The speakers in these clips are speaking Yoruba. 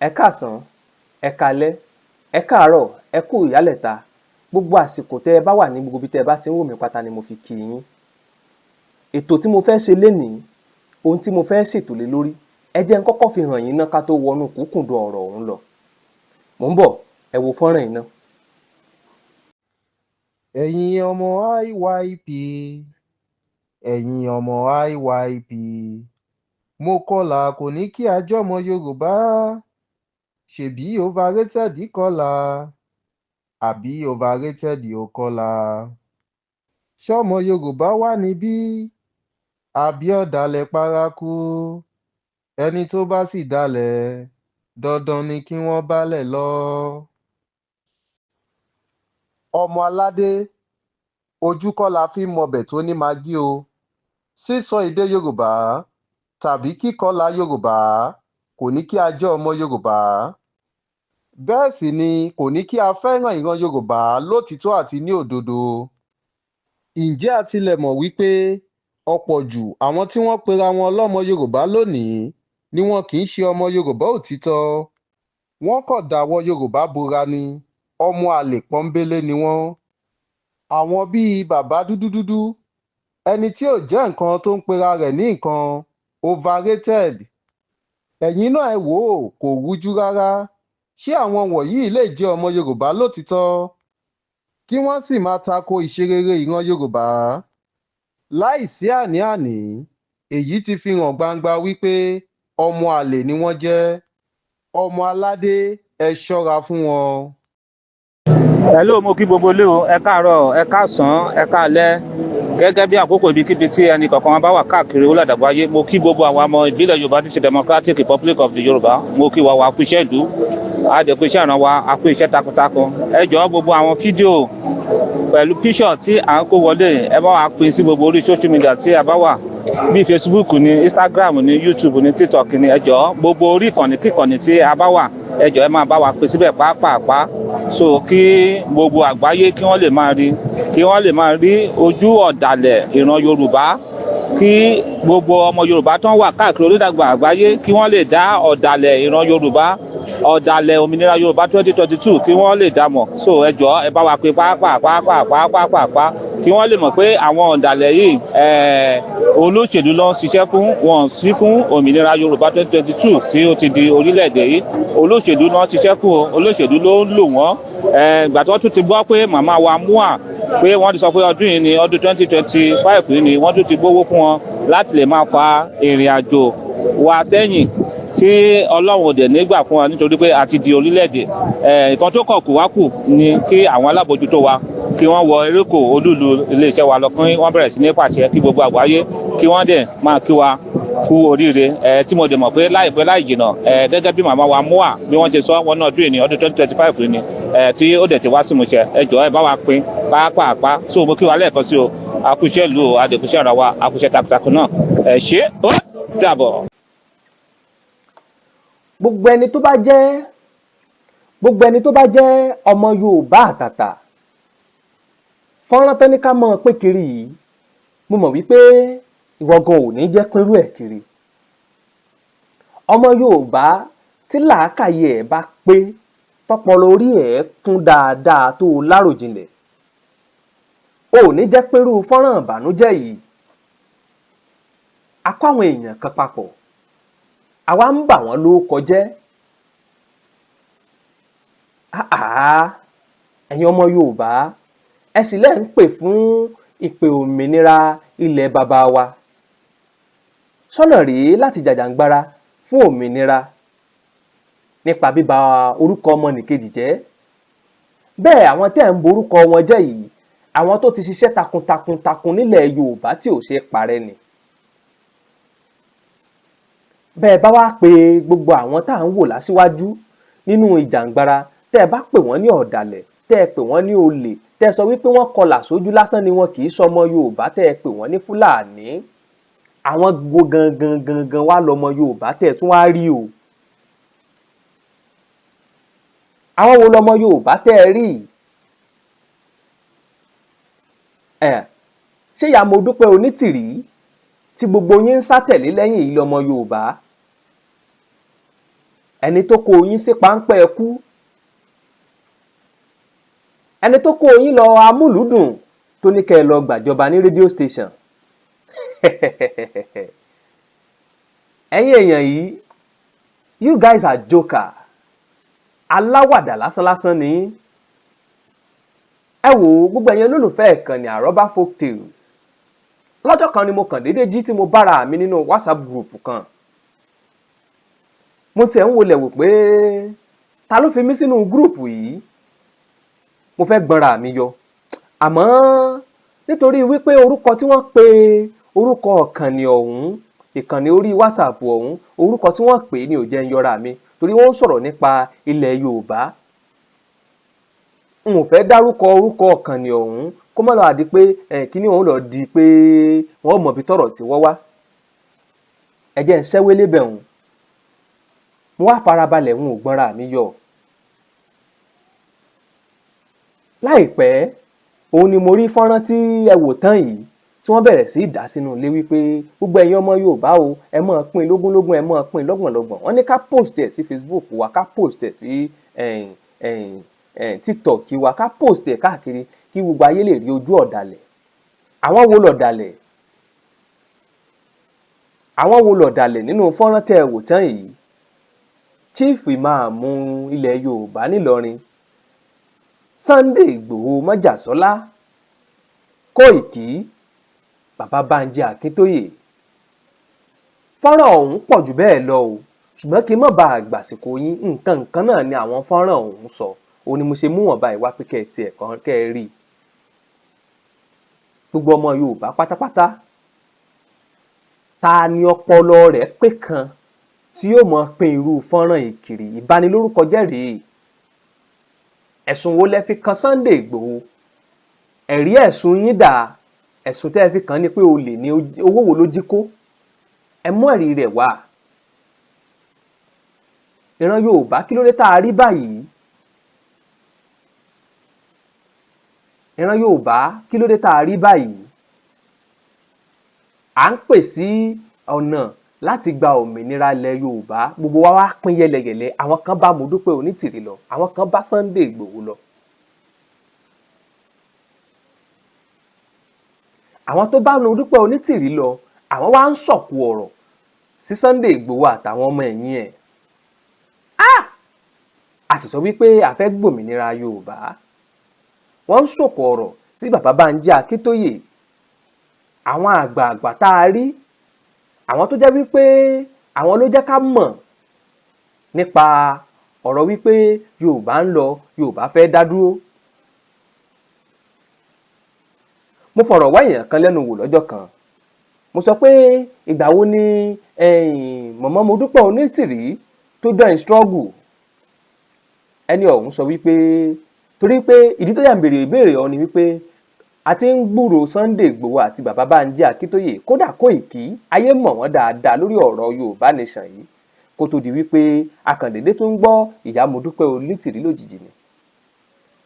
ẹ káàsán, ẹ káalẹ́, ẹ káàárọ̀, ẹ kú ìyálẹ̀ta. Gbogbo àsìkò tẹ́ ẹ bá wà ní gbogbo ibi tẹ́ ẹ bá ti ń wò mí pátá ni mo fi kí yín. Ètò tí mo fẹ́ ṣe lénìí, ohun tí mo fẹ́ ṣètò lé lórí, ẹ jẹ́ n kọ́kọ́ fi hàn yín ná ká tó wọnú kúnkùndùn ọ̀rọ̀ ọ̀hún lọ. Mò ń bọ̀, ẹ wo fọ́nrán yìí ná. Ẹ̀yin ọmọ IYP, ẹ̀yin ọmọ IYP, mo kọlà kò ní kí a jọ́mọ Yorùbá, ṣèbí overrated kọlà, àbí overrated ò kọlà. Ṣọ́mọ Yorùbá wà níbí, àbí ọ̀dàlẹ̀ paraku, ẹni tó bá sì dalẹ̀, dandan ni kí wọ́n bálẹ̀ lọ. Ọmọ aládé, ojú kọ́ la fi ń mọbẹ̀ tó ní magí o. Sísọ èdè Yorùbá tàbí kíkọlà Yorùbá kò ní kí a jẹ́ ọmọ Yorùbá. Bẹ́ẹ̀ sì ni kò ní kí a fẹ́ràn ìran Yorùbá lótìítọ́ àti ní òdodo. Ǹjẹ́ a tilẹ̀ mọ̀ wípé ọ̀pọ̀ jù àwọn tí wọ́n pera wọn lọ́mọ Yorùbá lónìí ni wọn kì í ṣe ọmọ Yorùbá òtítọ́. Wọ́n kàn dáwọ́ Yorùbá bora ni, ọmọ àlè pọ́nbélé ni wọ́n. Àwọn bíi bàbá dúdúdúdú, ẹni tí ò jẹ́ nǹkan tó ń pera rẹ̀ ní nǹkan, overrated. Ẹ̀yin náà ẹ wò ó, kò rújú rárá. Ṣé àwọn wọ̀nyí lè jẹ́ ọmọ Yorùbá lótìítọ́? Kí wọ́n sì máa tako ìṣerere ìran Yorùbá? Láìsí àní-àní, èyí ti fi hàn gbangba wípé ọmọ àlè ni wọ́n jẹ́. Ọmọ aládé, ẹ ṣọ́ra fún wọn. Hello, mo kí gbogbo ilé o, ẹ káàárọ̀, ẹ káàsán, ẹ káalẹ́. Gẹ́gẹ́ bí àkókò ibikíbi tí ẹnì kọ̀ọ̀kan bá wà káàkiri orílẹ̀-èdè àgbáyé, mo kí gbogbo àwọn ọmọ ìbílẹ̀ Yorùbá tí ṣe Democratic Republic of the Yorùbá. Mo kí wa kú iṣẹ́ ìlú, àdẹ̀kú iṣẹ́ ìran wa, a kú iṣẹ́ takuntakun. Ẹ jọ̀ọ́ gbogbo àwọn fídíò pẹ̀lú píṣọ̀ tí à ń kó wọlé, ẹ bá wa pín sí gbogbo orí social media tí a bá wà. Bí Facebook ni, Instagram ni, YouTube ni, TikTok ni, ẹ jọ̀ọ́ gbogbo orí ìkànnì kíkànnì tí a bá wà, ẹ jọ̀ọ́ ẹ máa bá wa pín síbẹ̀ pàápàá. So kí gbogbo àgbáyé kí wọ́n lè máa rí, kí wọ́n lè máa rí ojú ọ̀dàlẹ̀ ìran Yorùbá, kí gbogbo ọmọ Yorùbá tó ń wà káàkiri orílẹ̀-èdè àgbáyé kí wọ́n lè dá ọ̀dàlẹ̀ ìran Yorùbá, ọ̀dàlẹ̀ òmìnira Yorùbá 2022 kí wọ́n lè dá mọ̀. So ẹ jọ̀ọ́ ẹ bá wa pín pàápàá kí wọ́n lè mọ̀ pé àwọn ọ̀dàlẹ̀ yìí olóṣèlú ló ń ṣiṣẹ́ fún, wọn sí fún òmìnira Yorùbá 2022 tí ó ti di orílẹ̀-èdè yìí. Olóṣèlú ló ń ṣiṣẹ́ fún o, olóṣèlú ló ń lò wọ́n. Ìgbà tí wọ́n tún ti gbọ́ pé màmá wa Mua pé wọ́n ti sọ pé ọdún yìí ni ọdún 2025 yìí ni wọ́n tún ti gbówó fún wọn láti lè máa fa ìrìn àjò wa sẹ́yìn tí Ọlọ́run ò dẹ̀ nígbà fún wa nítorí pé a ti di orílẹ̀-èdè. Nǹkan tó kàn kù wá kù ni kí àwọn alábòójútó wa kí wọ́n wọ erékò olúlu iléeṣẹ́ wa lọ kí wọ́n bẹ̀rẹ̀ sí ní pàṣẹ kí gbogbo àgbáyé kí wọ́n dẹ̀ máa kí wa kú oríire. Tí mo dẹ̀ mọ̀ pé láìpẹ́ láì jìnà gẹ́gẹ́ bí màmá wa Mua bí wọ́n ṣe sọ wọn náà dún ní ọdún 2025 ni tí ó dẹ̀ ti wá sí ìmúṣẹ. Ẹ jọ̀ọ́ ẹ bá wa pín pàápàá. So mo kí wa lẹ́ẹ̀kan sí o, akúṣẹ́ ìlú o, adẹ̀kúṣẹ́ ara wa, akúṣẹ́ takuntakun náà. Ẹ ṣé ó dàbọ̀. Gbogbo ẹni tó bá jẹ́ ọmọ Yorùbá àtàtà, fọ́nrán tán ní ká mọ̀ pé kiri yìí, mo mọ̀ wípé ìwọ gan ò ní jẹ́ pínrú ẹ̀ kiri. Ọmọ Yorùbá tí làákàyè ẹ̀ bá pé, tọpọlọ orí ẹ̀ kún dáadáa tó láròjinlẹ̀, ò ní jẹ́ pínrú fọ́nrán ìbànújẹ́ yìí. A kó àwọn èèyàn kan papọ̀, àwa ń bà wọ́n lórúkọ jẹ́. Ẹ̀yin ọmọ Yorùbá, ẹ sì lẹ́ ń pè fún ìpè òmìnira ilẹ̀ baba wa. Sọ́nà rèé láti jàjàǹgbara fún òmìnira nípa bíba orúkọ ọmọnìkejì jẹ́. Bẹ́ẹ̀ àwọn tẹ́ ń borúkọ wọn jẹ́ yìí, àwọn tó ti ṣiṣẹ́ takuntakun nílẹ̀ Yorùbá tí ò ṣe parẹ́ ni. Bẹ́ẹ̀ bá wá pé gbogbo àwọn tá à ń wò lásíwájú nínú ìjàǹgbara, tẹ́ ẹ bá pè wọ́n ní ọ̀dàlẹ̀, tẹ́ ẹ pè wọ́n ní olè, tẹ́ ẹ sọ wípé wọ́n kọlà sójú lásán ni wọn kì í sọmọ Yorùbá, tẹ́ ẹ pè wọ́n ní Fúlàní, àwọn gbogbo gangan wá lọmọ Yorùbá tẹ́ ẹ tún wá rí o. Àwọn wo lọmọ Yorùbá tẹ́ ẹ rí? Ṣé ìyá Modúpẹ́ Onítìrí tí gbogbo yín ń sátẹ̀lé lẹ́yìn yìí lọmọ Yorùbá? ẹni tó kó yín sí páńpẹ́ ẹkú, ẹni tó kó yín lọ amúlùúdùn tó ní kẹ́ ẹ lọ gbàjọba ní rédíò station. Ẹ̀yin èèyàn yìí, you guys are joker, aláwàdà lásánlásán ni. Ẹ wò gbogbo ẹ̀yin olólùfẹ́ ìkànnì Àrọ́bá Folk Tales. Lọ́jọ́ kan ni mo kàn déédéé jí tí mo bára mi nínú WhatsApp group kan. Mo tiẹ̀ ń wọlé wò pé ta ló fi mí sínú gúrùpù yìí. Mo fẹ́ gbọ́nra mi yọ, àmọ́ nítorí wípé orúkọ tí wọ́n pe orúkọ ìkànnì ọ̀hún, ìkànnì orí WhatsApp ọ̀hún, orúkọ tí wọ́n pè ní ò jẹ́ ń yọra mi, torí wọ́n ń sọ̀rọ̀ nípa ilẹ̀ Yorùbá. N ò fẹ́ dárúkọ orúkọ ìkànnì ọ̀hún kó má lọ àdí pé kíní òun lọ di pé wọ́n mọ̀ bí tọ̀rọ̀ tí wọ́n wá. Ẹ jẹ́ ń ṣẹ́wé lébẹ̀ ọ̀hún. Mo wá farabalẹ̀ n ò gbọ́nra mi yọ. Láìpẹ́ òun ni mo rí fọ́nrán tí ẹ wò tán yìí tí wọ́n bẹ̀rẹ̀ sí í dá sínú ilé wípé gbogbo ẹ̀yin ọmọ Yorùbá o, ẹ máa pín lógúnlógún, ẹ máa pín lọ́gbọ̀nlọ́gbọ̀n. Wọ́n ní ká post ẹ̀ sí Facebook wa, ká post ẹ̀ sí TikTok wa, ká post ẹ̀ káàkiri kí gbogbo ayé lè rí ojú ọ̀dàlẹ̀. Àwọn wo lọ̀dàlẹ̀? Àwọn wo lọ̀dàlẹ̀ nínú fọ́nrán tẹ́ ẹ wò tán yìí? Chief Imam ilẹ̀ Yorùbá nílọrin, Sunday Ìgbòho Májàsọ́lá, Kóìkí, Bàbá Bánjí Akíntóyè. Fọ́nrán ọ̀hún pọ̀ jù bẹ́ẹ̀ lọ o, ṣùgbọ́n kí n má ba àgbàsìkò yín, nǹkan náà ni àwọn fọ́nrán ọ̀hún sọ. Òun ni mo ṣe mú wọn báyìí wá pé kẹ́ ẹ tiẹ̀ kàn kẹ́ ẹ rí. Gbogbo ọmọ Yorùbá pátápátá, ta ni ọpọlọ rẹ̀ pé kan tí yóò mọ pín irú fọ́nrán ìkiri ìbanilórúkọ jẹ́ rèé? Ẹ̀sùn wo lẹ fi kan Sunday Ìgbòho? Ẹ̀rí ẹ̀sùn yín dà? Ẹ̀sùn tẹ́ ẹ fi kàn ní pé olè ní owó wo ló jí kó? Ẹ mú ẹ̀rí rẹ̀ wá. Ìran Yorùbá kí ló dé tá a rí báyìí? Ìran Yorùbá kí ló dé tá a rí báyìí? À ń pè sí ọ̀nà láti gba òmìnira ilẹ̀ Yorùbá, gbogbo wa wá pín yẹlẹyẹlẹ. Àwọn kan bá Modúpẹ́ Onítìrí lọ, àwọn kan bá Sunday Ìgbòho lọ. Àwọn tó bá Modúpẹ́ Onítìrí lọ, àwọn wá ń sọ̀kù ọ̀rọ̀ sí Sunday Ìgbòho àtàwọn ọmọ ẹ̀yìn ẹ̀. A sì sọ wípé a fẹ́ gbòmìnira Yorùbá. Wọ́n ń sọ̀kù ọ̀rọ̀ sí Bàbá Bánjí Akíntóyè. Àwọn àgbààgbà tá a rí, àwọn tó jẹ́ wípé àwọn ló jẹ́ ká mọ̀ nípa ọ̀rọ̀ wípé Yorùbá ń lọ, Yorùbá fẹ́ dá dúró. Mo fọ̀rọ̀ wá èèyàn kan lẹ́nu wò lọ́jọ́ kan. Mo sọ pé ìgbà wo ni mọ̀mọ́ Modúpẹ́ Onítìrí tó join struggle? Ẹni ọ̀hún sọ wípé torí pé ìdí tó yà ń béèrè ìbéèrè ọ ni wípé a ti ń gbúrò Sunday Ìgbòho àti Bàbá Bánjí Akíntóyè, kódà Kóìkí, ayé mọ̀ wọ́n dáadáa lórí ọ̀rọ̀ Yorùbá Nation yìí kó tó di wípé akàndédé tó ń gbọ́ ìyá Modúpẹ́ Onítìrí lójijì ni.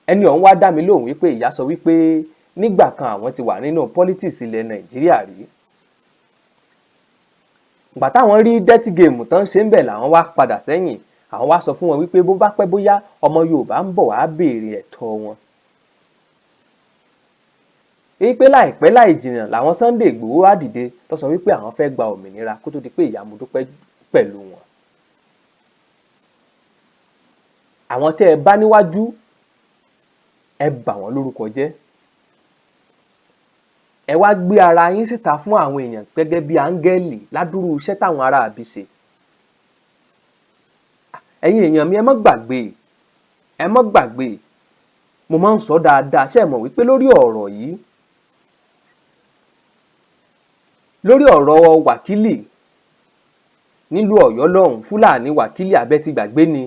Ẹni ọ̀hún wá dá mi lóhùn wípé ìyá sọ wípé nígbà kan àwọn ti wà nínú politics ilẹ̀ Nàìjíríà rí. Ìgbà táwọn rí dirty game tán ṣe ń bẹ̀ làwọn wá padà sẹ́yìn. Àwọn wá sọ fún wọn wípé bó bá pẹ́ bóyá ọmọ Yorùbá ń bọ̀ wá béèrè ẹ̀tọ́ wọn. Èyí pé láìpẹ́ láì jìnnà làwọn Sunday Ìgbòho á dìde tó sọ wípé àwọn fẹ́ gba òmìnira kó tó di pé ìyá Modúpẹ́ pẹ̀lú wọn. Àwọn tẹ́ ẹ bá níwájú, ẹ bà wọ́n lórúkọ jẹ́. Ẹ wá gbé ara yín síta fún àwọn èèyàn gẹ́gẹ́ bí áńgẹ́lì ládùúrú iṣẹ́ táwọn ará àbí ṣe. Ẹ̀yin èèyàn mi, ẹ má gbàgbé, mo máa ń sọ dáadáa, ṣé ẹ mọ̀ wípé lórí ọ̀rọ̀ yìí, lórí ọ̀rọ̀ wákìlì nílùú Ọ̀yọ́ lọ́hùn, Fúlàní wákìlì abẹ́tí gbàgbé ni.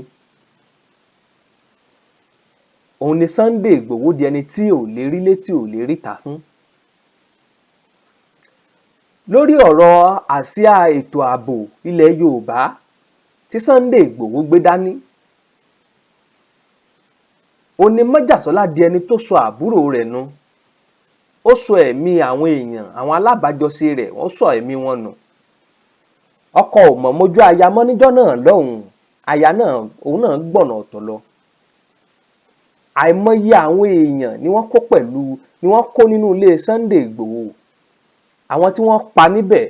Òun ni Sunday Ìgbòho di ẹni tí ò lè rí létí ò lè ríta fún. Lórí ọ̀rọ̀ àsíá ètò ààbò ilẹ̀ Yorùbá tí Sunday Ìgbòho gbé dání, òun ni Májàsọ́lá di ẹni tó sọ àbúrò rẹ̀ nù. Ó sọ ẹ̀mí àwọn èèyàn, àwọn alábàájọṣe rẹ̀, wọ́n sọ ẹ̀mí wọn nù. Ọkọ ò mọ̀ mójú aya mọ́ níjọ́ náà lọ́hùn. àyà náà òun náà gbọ̀nà ọ̀tọ̀ lọ. Àìmọye àwọn èèyàn ni wọ́n kó nínú ilé Sunday Ìgbòho, àwọn tí wọ́n pa níbẹ̀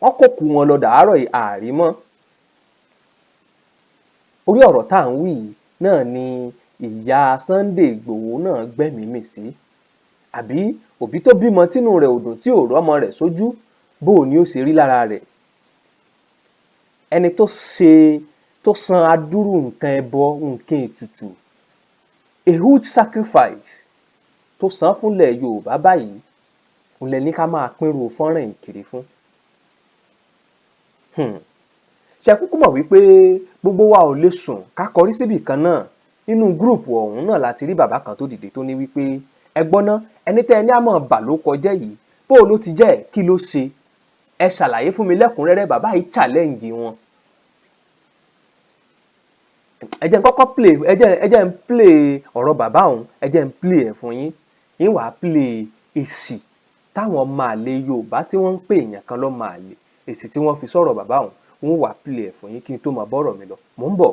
wọ́n kò kú wọn lọ dàárọ̀ àárí mọ́. Orí ọ̀rọ̀ tá à ń wí náà ni ìyá Sunday Ìgbòho náà gbẹ́mìí mì sí. Àbí òbí tó bímọ tínú rẹ̀ ò dùn tí ò rọ́mọ rẹ̀ sójú, bó o ní ó ṣe rí lára rẹ̀. Ẹni tó san adúrú nǹkan ẹbọ, nǹkan ètùtù, a huge sacrifice tó san fúnlẹ̀ Yorùbá báyìí, òun lẹ ní ká máa pínrú fọ́nrán ìkiri fún. Ṣé kúkú mọ̀ wípé gbogbo wa ò lè sùn ká kọrí síbì kan náà. Nínú gúrùpù ọ̀hún náà láti rí bàbá kan tó dìde tó ní wípé ẹ gbọ́ ná, ẹni tẹ́ ẹ ní àmọ́ bà ló kọjẹ́ yìí, bó ló ti jẹ́ kí ló ṣe, ẹ ṣàlàyé fún mi lẹ́kùnrẹ́rẹ́. Bàbá yìí challenge wọn. ẹ jẹ́ n play ọ̀rọ̀ bàbá òun, ẹ jẹ́ n play ẹ̀ fún yín. Yín wàá play èsì táwọn ọmọ àlè Yorùbá tí wọ́n ń pè èèyàn kan lọ́mọ àlè, èsì tí wọ́n fi sọ̀rọ̀ bàbá òun, wọ́n wàá play ẹ̀ fún yín kí n tó máa bọ́rọ̀ mi lọ. Mò ń bọ̀.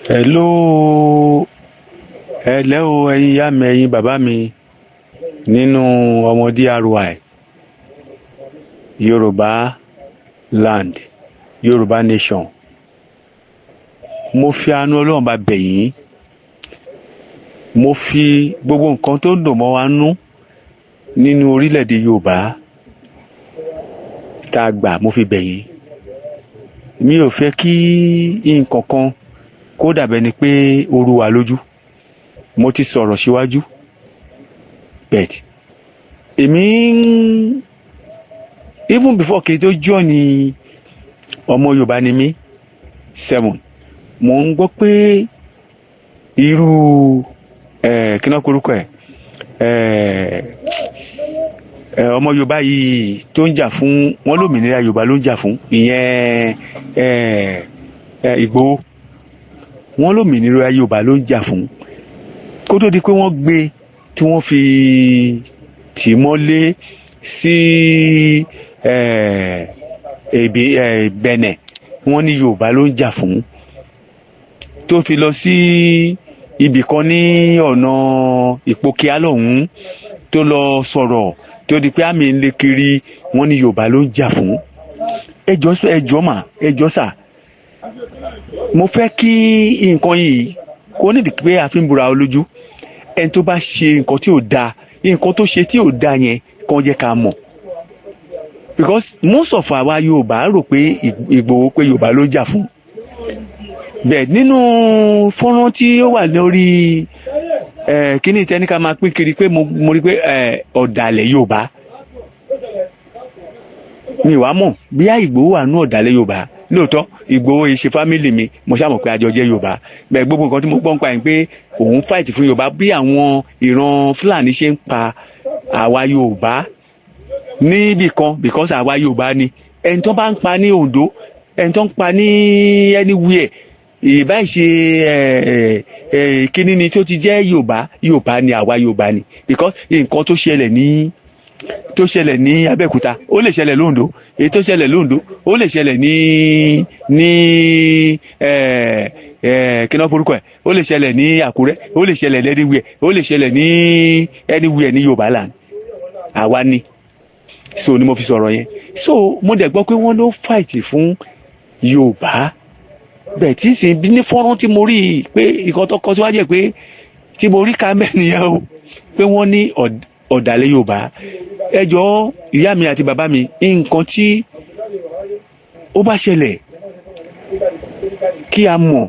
Hello, ẹ̀lẹ́ o ẹ̀yin ìyá mi, ẹ̀yin bàbá mi nínú ọmọ DRY, Yorùbá land, Yorùbá nation. Mo fi àánú Ọlọ́run bá bẹ̀ yín, mo fi gbogbo nǹkan tó ń dùn mọ́ wa nú nínú orílẹ̀-èdè Yorùbá tá a gbà, mo fi bẹ̀ yín. Mi ò fẹ́ kí nǹkan kan kó dàbẹ̀ ni pé ó rú wa lójú. Mo ti sọ̀rọ̀ síwájú, but èmi even before kí n tó join ní ọmọ Yorùbá ni mí 7, mo ń gbọ́ pé irú kí náà korúkọ ọmọ Yorùbá yìí tó ń jà fún wọn lómìnira Yorùbá ló ń jà fún, ìyẹn Ìgbòho, wọn lómìnira Yorùbá ló ń jà fún, kó tó di pé wọ́n gbé tí wọ́n fi tì mọ́lé sí Benin, wọ́n ní Yorùbá ló ń jà fún, tó fi lọ sí ibì kan ní ọ̀nà Ìpókíà lọ́hùn-ún tó lọ sọ̀rọ̀ tó di pé àmì ń lé kiri, wọ́n ní Yorùbá ló ń jà fún. ẹjọ́ sà, mo fẹ́ kí nǹkan yìí kó nídìí pé a fi ń búra olójú. Ẹni tó bá ṣe nǹkan tí ò dáa, nǹkan tó ṣe tí ò dáa yẹn kàn jẹ́ ká mọ̀, because most of àwa Yorùbá rò pé Ìgbòho pé Yorùbá ló jà fún. Bẹ́ẹ̀ nínú fọ́nrán tí ó wà lórí kíní ìtẹ́ni ká máa pín kiri pé mo rí pé ọ̀dàlẹ̀ Yorùbá, mi wàá mọ̀ bí Ìgbòho wà nú ọ̀dàlẹ̀ Yorùbá. Lóòótọ́ Ìgbòho yìí ṣe fámìlì mi, mo ṣàmọ̀ pé àjọ jẹ́ Yorùbá. Bẹ́ẹ̀ gbogbo nǹkan tí mo gbọ́ ń pa yín pé òun fight fún Yorùbá, bí àwọn ìran Fúlàní ṣe ń pa àwa Yorùbá níbì kan, because àwa Yorùbá ni. Ẹni tó bá ń pa ní Oǹdó, ẹni tó ń pa ní anywhere, ìbá ṣe kíní ni tó ti jẹ́ Yorùbá ni àwa Yorùbá ni. Because nǹkan tó ṣẹlẹ̀ ní Abẹ́òkúta ó lè ṣẹlẹ̀ lóǹdó, èyí tó ṣẹlẹ̀ lóǹdó ó lè ṣẹlẹ̀ ní kí náà forúkọ ẹ̀, ó lè ṣẹlẹ̀ ní Àkúrẹ́, ó lè ṣẹlẹ̀ anywhere, ó lè ṣẹlẹ̀ ní anywhere ní Yorùbá land. Àwa ni, so ni mo fi sọ̀rọ̀ yẹn. So mo dẹ̀ gbọ́ pé wọ́n ló fight fún Yorùbá. Bẹ́ẹ̀ tí sì bí ní fọ́nrán tí mo rí pé ìkan tó kọ síwájú ẹ̀ pé tí mo rí ká mẹ́niyàn o, pé wọ́n ní ọ̀dàlẹ̀ Yorùbá. Ẹ jọ̀ọ́ ìyá mi àti bàbá mi, nǹkan tí ó bá ṣẹlẹ̀ kí a mọ̀,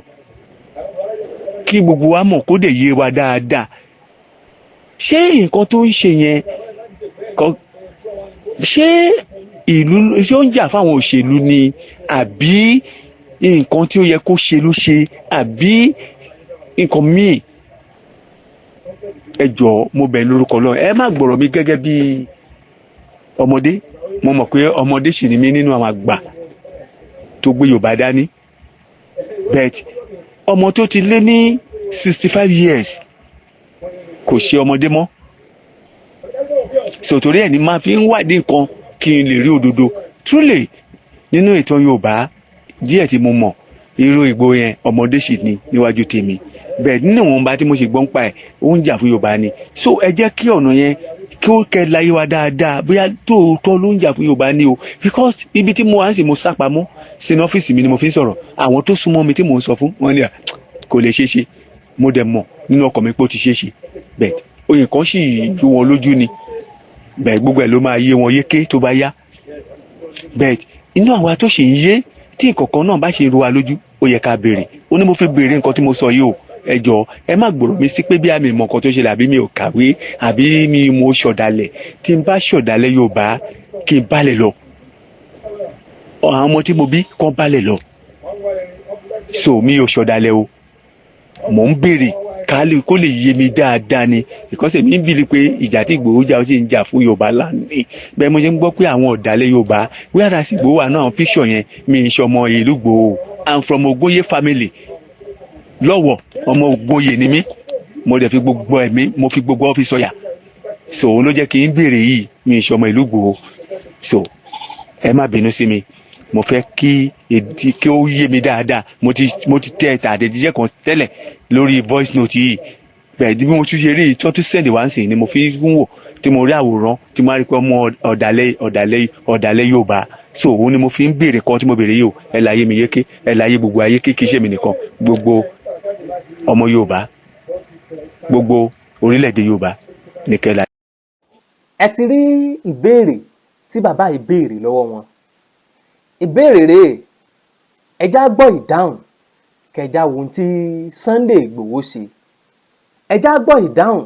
kí gbogbo wa mọ̀, kó dẹ̀ yé wa dáadáa. Ṣé nǹkan tó ń ṣe yẹn, ṣé ìlú ṣé ó ń jà fáwọn òṣèlú ni, àbí nǹkan tí ó yẹ kó ṣe ló ṣe, àbí nǹkan míì? Ẹ jọ̀ọ́ mo bẹ̀ lórúkọ Ọlọ́run, ẹ má gbọ́rọ̀ mi gẹ́gẹ́ bí ọmọdé. Mo mọ̀ pé ọmọdé sì ni mí nínú àwọn àgbà tó gbé Yorùbá dání, but ọmọ tó ti lé ní 65 years kò ṣe ọmọdé mọ́. Sòtòrí ẹ̀ ní máa fi ń wádìí nǹkan kí n lè rí òdodo. Truly nínú ìtàn Yorùbá díẹ̀ tí mo mọ̀ irú Ìgbòho yẹn ọmọdé sì ni níwájú tèmi bẹ́ẹ̀ nínú ìwọ̀n bá tí mo sì gbọ́ ń pa ẹ̀ ó ń jà fún Yorùbá ni so ẹ jẹ́ kí ọ̀nà yẹn kí ó kẹ́ láyé wa dáadáa bóyá tóòótọ́ ló ń jà fún Yorùbá ni o because ibi tí mo wá ń sè mo sá pamọ́ sínú ọ́fíìsì mi ni mo fi ń sọ̀rọ̀ àwọn tó súnmọ́ mi tí mò ń sọ fún wọn ni kò lè ṣeé ṣe mo dẹ̀ mọ̀ nínú ọkàn mi pé ó ti ṣeé ṣe bẹ́ẹ̀ oyin kan sì ju wọn lójú ni bẹ́ẹ̀ gbogbo ẹ̀ ló máa yé wọn yéké tó bá yá bẹ́ẹ̀ inú àwa tó ṣì ń yé tí ìkọ̀kan náà bá ṣe ru wa lójú ó yẹ ká béèrè ó ní mo fi béèrè nǹkan tí mo sọ yìí o ẹ jọ̀ọ́ ẹ má gbòòrò mi sí pé bí àmì ìmọ̀ nǹkan tó ṣẹlẹ̀ àbí mi ò kàwé àbí mi mo ṣọ̀dàlẹ̀ tí n bá ṣọ̀dàlẹ̀ Yorùbá kí n balẹ̀ lọ àwọn ọmọ tí mo bí kàn balẹ̀ lọ so mi ò ṣọ̀dàlẹ̀ o mò ń béèrè kó lè yé mi dáadáa ni ìkọ́sẹ̀ mi ń bìlì pé ìjà tí Ìgbòho jà ó sì ń jà fún Yorùbá lánàá bẹ́ẹ̀ mo ṣe ń gbọ́ pé àwọn ọ̀dàlẹ̀ Yorùbá wíwára sí Ìgbòho wà náà àwọn píṣọ̀ yẹn mi ń ṣọmọ ìlú Ìgbòho I'm from Ogunye family lọ́wọ́ ọmọ Ogunye ni mí mo dẹ̀ fi gbogbo ẹ̀mí mo fi gbogbo ọ́fíìsì ọ̀yà so òun ló jẹ́ kí n béèrè yìí mi ń ṣọmọ ìlú Ìgbòho so ẹ má bínú sí mi mo fẹ́ kí ó yé mi dáadáa mo ti tẹ àtẹ̀jíṣẹ́ kan tẹ́lẹ̀ lórí voice note yìí bẹ́ẹ̀ bí mo tún ṣe rí tí wọ́n tún send wá sí ni mo fi ń wò tí mo rí àwòrán tí mo rí pé ọmọ ọ̀dàlẹ̀ Yorùbá so òun ni mo fi ń béèrè kan tí mo béèrè yìí o ẹ láyé mi yéké ẹ láyé gbogbo ayé kí ṣe mi nìkan gbogbo ọmọ Yorùbá gbogbo orílẹ̀-èdè Yorùbá ní kẹ́lá. ẹ ti rí ìbéèrè tí bàbá yìí béèrè lọ́wọ́ wọn ìbéèrè rèé ẹjá gbọ́ ìdáhùn kẹjá wo ohun tí Sunday Ìgbòho ṣe ẹjá gbọ́ ìdáhùn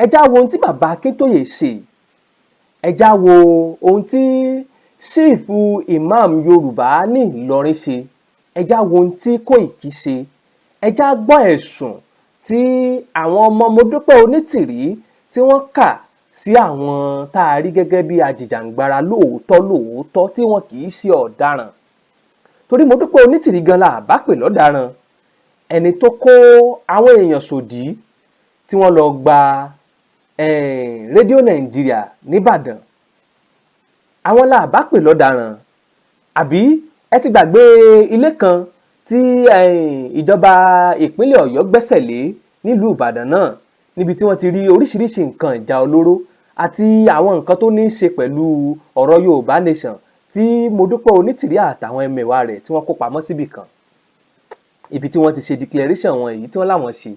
ẹjá wo ohun tí bàbá Akíntóyè ṣe ẹjá wo ohun tí sífù imam Yorùbá ní Ìlọrin ṣe ẹjá wo ohun tí Kóìkí ṣe ẹjá gbọ́ ẹ̀sùn tí àwọn ọmọ Modúpẹ́ Onítìrí tí wọ́n kà sí àwọn tá a rí gẹ́gẹ́ bí ajìjàǹgbara lóòótọ́ tí wọn kì í ṣe ọ̀daràn torí Modúpẹ́ Onítìrí gan la bá pè lọ́daràn ẹni tó kó àwọn èèyàn sòdí tí wọ́n lọ gba rédíò Nàìjíríà nìbàdàn àwọn la bá pè lọ́daràn àbí ẹ ti gbàgbé ilé kan tí ìjọba ìpínlẹ̀ Ọ̀yọ́ gbẹ́sẹ̀ lé nílùú Ìbàdàn náà níbi tí wọ́n ti rí oríṣiríṣi nǹkan ìjà olóró àti àwọn nǹkan tó ní í ṣe pẹ̀lú ọ̀rọ̀ Yorùbá Nation tí Modúpẹ́ Onítìrí àtàwọn ẹmẹ̀wà rẹ̀ tí wọ́n kó pamọ́ síbì kan ibi tí wọ́n ti ṣe declaration wọn èyí tí wọ́n láwọn ṣe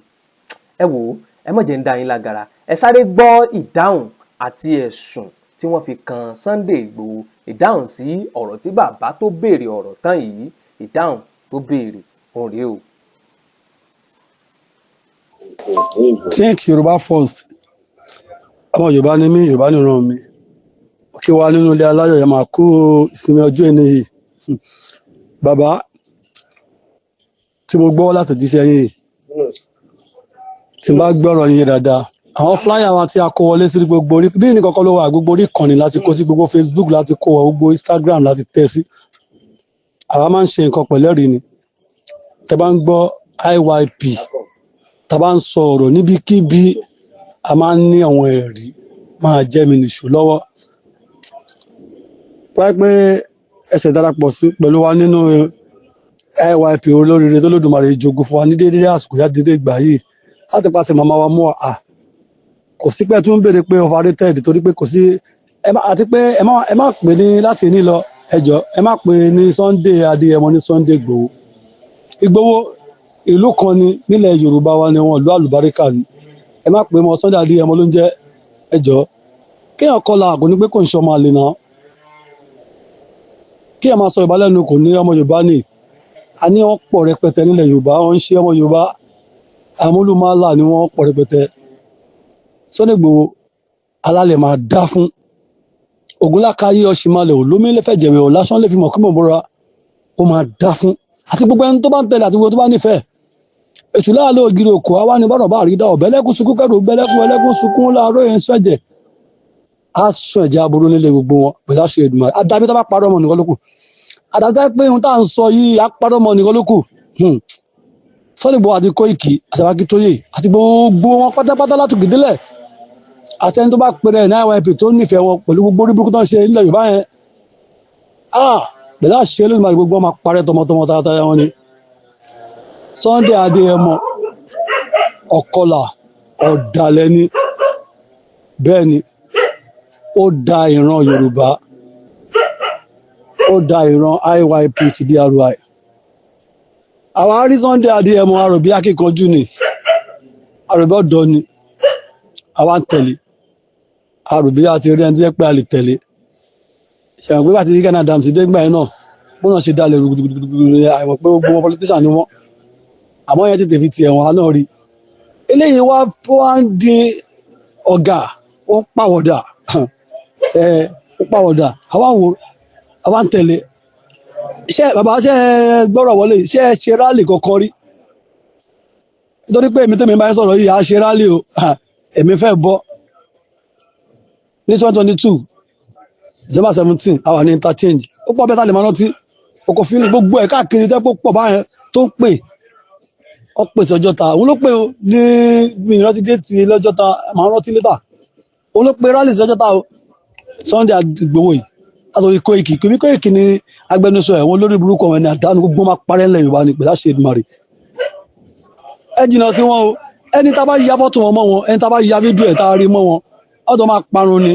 ẹ wò ó ẹ má jẹ́ ń dá yín lágara ẹ sáré gbọ́ ìdáhùn àti ẹ̀sùn tí wọ́n fi kan Sunday Ìgbòho ìdáhùn sí ọ̀rọ̀ tí bàbá tó béèrè ọ̀rọ̀ tán yìí ìdáhùn tó béèrè òun rèé o. Think Yorùbá first ọmọ Yorùbá ni mí Yorùbá nìran mi kí wá nínú ilé aláyọ̀ yẹn máa kú ìsinmi ọjọ́ ẹni yìí bàbá tí mo gbọ́ láti jíṣẹ́ yìí tí n bá gbọ́rọ̀ yín dáadáa àwọn flyer wa tí a kó wọlé sí gbogbo orí bí ní kọ́kọ́ ló wà gbogbo orí ìkànnì láti kó sí gbogbo Facebook láti kó wọ gbogbo Instagram láti tẹ̀ sí àwa máa ń ṣe nǹkan pẹ̀lẹ́rì ni tẹ́ bá ń gbọ́ IYP tá a bá ń sọ ọ̀rọ̀ níbikíbi a máa ń ní àwọn ẹ̀rí máa jẹ́ mi nìṣó lọ́wọ́ wáyé pé ẹsẹ̀ darapọ̀ sí pẹ̀lú wa nínú IYP olóríire tó lódùmarè jogún fún wa ní déédéé àsìkò yá déédéé ìgbà yìí láti pàṣẹ màmá wa mú à kò sí pé tí wọ́n ń béèrè pé overrated torí pé kò sí àti pé ẹ má pè ní láti ní lọ ẹjọ́ ẹ má pè ní Sunday Adéyẹmọ ní Sunday Ìgbòho Ìgbòho ìlú kan ni nílẹ̀ Yorùbá wa ni wọn ìlú àlùbáríkà ni ẹ má pè mọ́ Sunday Adéyẹmọ ló ń jẹ́ ẹjọ́ kéèyàn kọ́ la àgọ́ ní pé kò ń ṣọmọ àlè náà kéèyàn máa sọ ìbálẹ́nu kò ní ọmọ Yorùbá ni a ní wọn pọ̀ rẹpẹtẹ nílẹ̀ Yorùbá wọn ń ṣe ọmọ Yorùbá amúlùmálà ni wọn pọ̀ rẹpẹtẹ Sunday Ìgbòho alálẹ̀ máa dá fún Ògúnlákayé Ọ̀ṣìmàlẹ̀ olómi lẹ́fẹ̀jẹ̀wẹ̀ ọ̀lásán lè fi mọ̀ kí mọ̀ bọ́ra ó máa dá fún àti gbogbo ẹni tó bá ń tẹ̀lé àti gbogbo tó bá nífẹ̀ẹ́ ètò láàlọ́ ògiri òkò àwa ni bọ́dọ̀ bá rí dá ọ̀bẹ́lẹ́kùn sunkún kẹrù ẹlẹ́kùn sunkún láàárọ̀ yẹn sọ ẹ̀jẹ̀ á sún ẹ̀jẹ̀ aburú nílé gbogbo wọn pẹ̀lú àṣẹ Èdùmàrè àdàbí tó bá parọ́ ọmọ nìkan lókù àdàbí tó bá pé ohun tá à ń sọ yìí á parọ́ ọmọ nìkan lókù Sunday Ìgbòho àti Kóìkí àti Akíntóyè àti gbogbo wọn pátápátá láti gèdélẹ̀ àtẹni tó bá pèrè ní IYP tó nífẹ̀ẹ́ wọn pẹ̀lú gbogbo orí burúkú tó ń ṣe nílẹ̀ Yorùbá yẹn pẹ̀lú àṣẹ Olódùmarè gbogbo wọn máa parẹ́ tọmọtọmọ tayátayá wọn ni. Sunday Adéyẹmọ ọ̀kọlà ọ̀dàlẹ̀ ni, bẹ́ẹ̀ ni ó da ìran Yorùbá, ó da ìran IYP ti DRY. Àwa rí Sunday Adéyẹmọ àròbí akíkanjú ni, àròbí ọ̀dọ́ ni, àwa ń tẹ̀lé, àròbí àti rí ẹni tí jẹ́ pé a lè tẹ̀lé. Ṣẹ̀wọ̀n pé àti Gani Adams dé gbà yẹn náà bó náà ṣe dalẹ̀ rúgudugudu àìmọ̀ pé gbogbo wọn politician ni wọ́n, àmọ́ yẹn tètè fi tiẹ̀ wọn náà rí. Eléyìí wá ń di ọ̀gá, ó ń pàwọ̀dà, ó pàwọ̀dà, àwa ń tẹ̀lé. Bàbá ṣe gbọ́rọ̀ wọlé, ṣe rálì kankan rí? Nítorí pé èmi tẹ́mi bá ń sọ̀rọ̀ yìí, a ṣe rálì o, èmi fẹ́ bọ́. Ní 2022, December 17, àwa ní interchange. Ó pọ̀ bẹ́ẹ̀ tá lè máa rántí. Oko fílì gbogbo ẹ̀ káàkiri tẹ́pọ̀ pọ̀ báyẹn tó ń pè. Ó pè sí Ọjọ́ta. Òun ló pè o ní ìrántí déètì lọ́jọ́ta, màá rántí létà. Òun ló pe rálì sí Ọjọ́ta o. Sunday Igboho yìí. Látòrí Koiki ni agbẹnusọ ẹ̀ wọ́n lórí burúkú ọmọ ẹni àdánù gbogbo máa parẹ́ ńlẹ̀ Yorùbá ni pẹ̀lú àṣẹ Èdùmàrè. Ẹ jìnnà sí wọn o. Ẹni tá a bá ya fọ́tò wọn mọ́ wọn, ẹni tá a bá ya fídíò ẹ̀ tá a rí mọ́ wọn, ọ̀dọ̀ máa parun ni.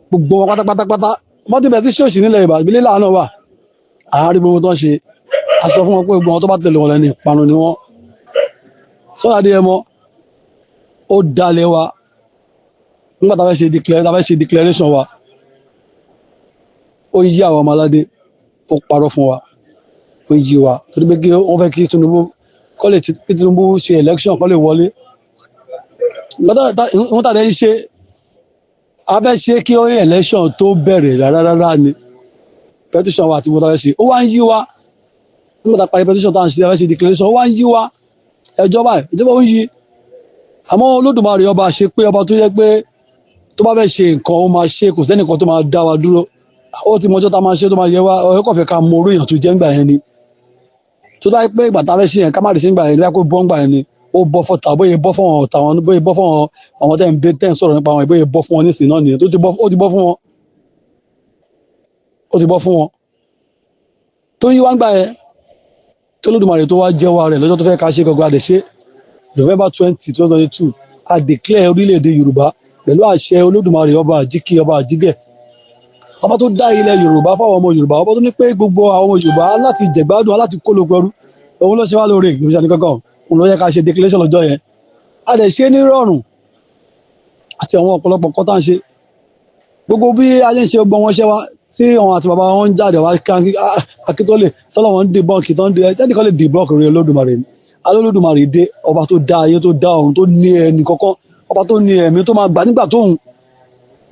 Gbogbo wọn pátápátá. Wọ́n ti bẹ̀rẹ̀ sí ṣòṣì nílẹ̀ Yorùbá, ìbílẹ̀ láàánú wà. Àárín gbogbo tó ń ṣe. A sọ fún wọn pé gbogbo wọn tó bá tẹ̀lé wọn lẹ́ni ìparun ni wọ́n. Sunday Adéyẹmọ ó dalẹ̀ wa nígbà tá a fẹ́ ṣe declaration wa. Ó yí àwọn ọmọ aládé, ó parọ́ fún wa, ó yí wa torí pé wọ́n fẹ́ kí Tinubu ṣe election kó lè wọlé. Wọ́n tàdé ń ṣe, a fẹ́ ṣe kí ó election tó bẹ̀rẹ̀ rárá ni petition wa àti wọ́n tàdé ṣe. Ó wá ń yí wa nígbà tá a parí petition tá à ń ṣe, a fẹ́ ṣe declaration, ó wá ń yí wa ìjọba ó ń yí. Àmọ́ Olódùmarè ọba ṣe pé ọba tó yẹ pé tó bá fẹ́ ṣe nǹkan ó máa ṣe, kò sẹ́nìkan tó máa dá wa dúró. Ó ti mọjọ́ tá a máa ṣe tó máa yẹ wá, ọ̀rẹ́ kò fẹ́ ká mọ orí èèyàn tó jẹ́ ńgbà yẹn ni. Tó dáa pé ìgbà tá a fẹ́ ṣe yẹn ká má lè ṣe ńgbà yẹn lóyá kó bọ́ ńgbà yẹn ni. Ó bọ́ fọ́ta, bóyá bọ́ fún ọ̀tá wọn, bóyá bọ́ fún àwọn tẹ́ ń sọ̀rọ̀ nípa wọn, bóyá bọ́ fún wọn nísìnyí náà nìyẹn. Ó ti bọ́ fún wọn. Ó ti bọ́ fún wọn. Tó yí wá ńgbà yẹn, tó Olódùmarè tó wá jẹ́wọ́ rẹ̀ lọ́jọ́ tó fẹ́ ká ṣe gangan a lè ṣe. November 20, 2022, a declare orílẹ̀-èdè Yorùbá pẹ̀lú àṣẹ Olódùmarè ọba àjíkí ọba àjígẹ̀. Ọba tó dá ilẹ̀ Yorùbá fáwọn ọmọ Yorùbá, ọba tó ní pé gbogbo àwọn ọmọ Yorùbá láti jẹ̀gbádùn láti kó lóko ẹrú. Òun ló ṣe wá lóore ìgbésẹ̀ ní kankan. Òun ló yẹ ká ṣe declaration lọ́jọ́ yẹn. A lè ṣe ní rọrùn àti àwọn ọ̀pọ̀lọpọ̀ nǹkan tá à ń ṣe. Gbogbo bí ayé ń ṣe gbogbo wọn ṣẹ́ wá tí àwọn àti bàbá wọn ń jáde wá Akíntólè tọ́lọ́ wọn ń debunk tó ń de ẹnìkan lè debunk rí Olódùmarè ni. Olódùmarè dé ọba tó dá ayé tó dá ọ̀run tó ní ẹnì kọ̀ọ̀kan, ọba tó ní ẹ̀mí tó máa gbà nígbà tóun.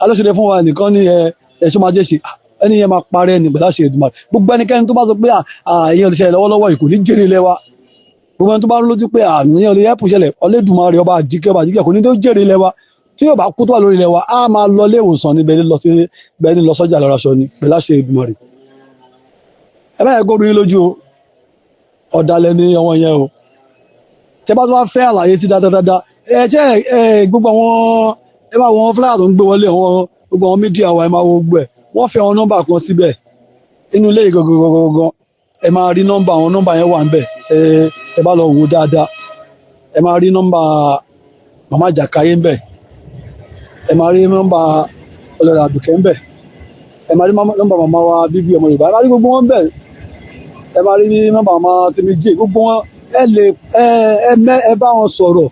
Alóṣèlú fún wa nìkan ní ẹ̀ṣọ́ máa jẹ́ ṣe ẹni yẹn máa parẹ́ ẹni pẹ̀lú àṣẹ Èdùmàrè. Gbogbo ẹnikẹ́ni tó bá sọ pé àyẹ̀yẹ́ olùṣẹ́ lọ́wọ́lọ́wọ́ yìí kò ní jèrè ilẹ̀ wa. Gbogbo ẹni tó bá lójú pé àyẹ̀yẹ́ olùyẹ́ pùṣẹ̀lẹ̀ Olódùmarè ọba àjíkẹ́ kò ní tó jèrè ilẹ̀ wa. Tí yóò bá kú tó wà lórí ilẹ̀ wa, á máa lọ ilé ìwòsàn ní bẹ́ẹ̀ ni lọ sọ́jà lọ́ra aṣọ ni pẹ̀lú àṣẹ Èdùmàrè. Ẹ bá yẹ kó rí lójú o, ọ̀dàlẹ̀ ni ọmọ yẹn o. Tẹ́ bá tó wá fẹ́ àlàyé sí dáadáa, gbogbo àwọn ẹ máa wọn fúláyà tó ń gbé wọlé gbogbo àwọn mídíà wa ẹ máa wo gbogbo ẹ̀. Wọ́n fi àwọn nọ́mbà kan síbẹ̀ inú ilé gangan ẹ máa rí nọ́mbà, àwọn nọ́mbà yẹn wà níbẹ̀ ẹ bá lọ wò dáadáa. Ẹ máa rí nọ́mbà Màmá Jàkáyé ńbẹ̀, ẹ máa rí nọ́mbà Ọlọ́rẹ̀ Àdùkẹ́ ńbẹ̀, ẹ máa rí nọ́mbà màmá wa bíbí ọmọ Yorùbá, ẹ máa rí gbogbo wọn ńbẹ̀, ẹ máa rí nọ́mbà màmá Tèmíjì, gbogbo wọn ẹ bá wọn sọ̀rọ̀.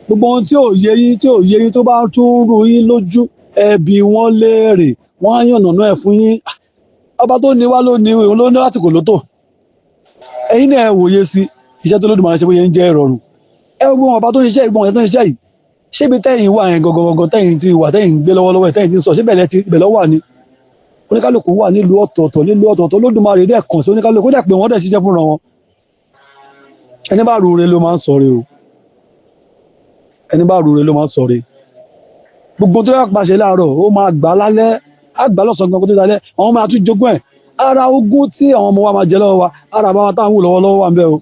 Gbogbo ohun tí ò yé yín tó bá tún rú yín lójú ẹ bi wọ́n léèrè, wọ́n á yànnàná ẹ̀ fún yín. Ọba tó ní wá ló ní òun ló ní lásìkò lótò. Ẹ̀yin náà ẹ wòye sí iṣẹ́ tó Olódùmarè ṣe bóyá ń jẹ́ ìrọ̀rùn. Ẹ gbogbo wọn ọba tó ń ṣiṣẹ́ ìgbọ̀n ọ̀sẹ̀ tó ń ṣiṣẹ́ yìí. Ṣé ibi tẹ́yìn wà yẹn gangan tẹ́yìn ti wà tẹ́yìn gbé lọ́wọ́lọ́wọ́ tẹ́yìn ti ń sọ ṣé ibẹ̀ lọ́ wà ní. Oníkálùkù wà nílùú ọ̀tọ̀ọ̀tọ̀ Olódùmarè dẹ̀ kàn sí oníkálùkù dẹ̀ pé wọ́n dẹ̀ ṣiṣẹ́ fúnra wọn. Ẹni bá rúure ló máa ń sọ̀rọ̀ o. Ẹni bá rúure ló máa ń sọ̀rọ̀. Gbogbo tó yà pàṣẹ láàárọ̀ ó máa gbà lálẹ́, á gbà lọ́sàn-án gan kó tó dalẹ́, àwọn máa tún jogún ẹ̀. Ara ogún tí àwọn ọmọ wa máa jẹ lọ́wọ́ wa, ara bá wa táwọn wù lọ́wọ́lọ́wọ́ wà ń bẹ o.